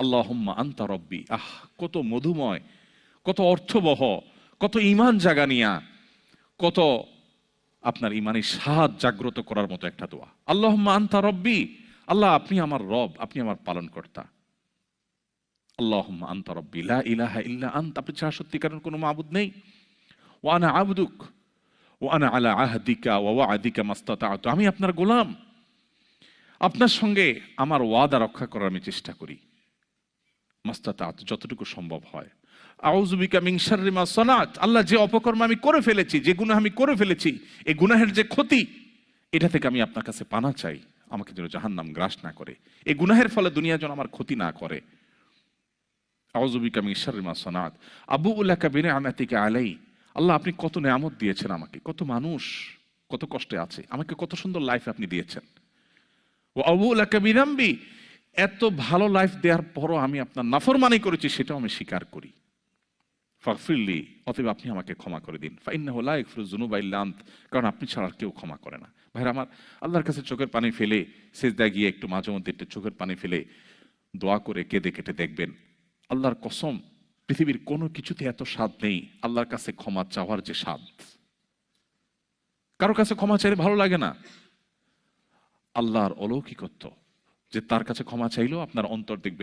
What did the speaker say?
আল্লাহুম্মা আনতা রব্বি। কত মধুময়, কত অর্থবহ, কত ঈমান জাগানিয়া, কত আপনার ঈমানি স্বাদ জাগ্রত করার মতো একটা দোয়া। আল্লাহুম্মা আনতা রব্বি, আল্লাহ আপনি আমার রব, আপনি আমার পালনকর্তা। আল্লাহুম্মা আনতা রব্বি লা ইলাহা ইল্লা আনতা, আপনি ছাড়া সত্যিকারের কোনো মাবুদ নেই। ওয়া আনা আবদুক ওয়া আনা আলা আহদিকা ওয়া ওয়া'দিকা মাস্তাতা'তু, আমি আপনার গোলাম, আপনার সঙ্গে আমার ওয়াদা রক্ষা করার আমি চেষ্টা করি, মাস্তাতা'তু, যতটুকু সম্ভব হয়। আউযু বিকা মিন শাররি মা সানাত, আল্লাহ যে অপকর্ম আমি করে ফেলেছি, যে গুনাহ আমি করে ফেলেছি, এই গুনাহের যে ক্ষতি, এটা থেকে আমি আপনার কাছে পানা চাই, আমাকে যেন জাহান্নাম গ্রাস না করে, এই গুনাহের ফলে দুনিয়া যেন আমার ক্ষতি না করে। আউযু বিকা মিন শাররি মা সানাত আবুউ লাকা বিনি'মাতিকা আলাই, আল্লাহ আপনি কত নেয়ামত দিয়েছেন আমাকে, কত মানুষ কত কষ্টে আছে, আমাকে কত সুন্দর লাইফ আপনি দিয়েছেন। ওয়া আবুউ লাকা বিযামবি, এত ভালো লাইফ দেওয়ার পরও আমি আপনার নাফরমানি করেছি, সেটাও আমি স্বীকার করি। ফাগফিরলি, অতএব আপনি আমাকে ক্ষমা করে দিন। ফাইন্নাহু লা ইয়াগফিরুয যুনুবা ইল্লা আনত, কারণ আপনি ছাড়া আর কেউ ক্ষমা করে না। ভাইরা আমার, আল্লাহর কাছে চোখের পানি ফেলে সিজদায় গিয়ে একটু মাঝে মধ্যে একটু চোখের পানি ফেলে দোয়া করে কেঁদে কেটে দেখবেন, আল্লাহর কসম পৃথিবীর কোনো কিছুতে এত স্বাদ নেই আল্লাহর কাছে ক্ষমা চাওয়ার যে স্বাদ। কারো কাছে ক্ষমা চাইলে ভালো লাগে না, আল্লাহর অলৌকিকত্ব যে তার কাছে ক্ষমা চাইলেও আপনার অন্তর দেখবেন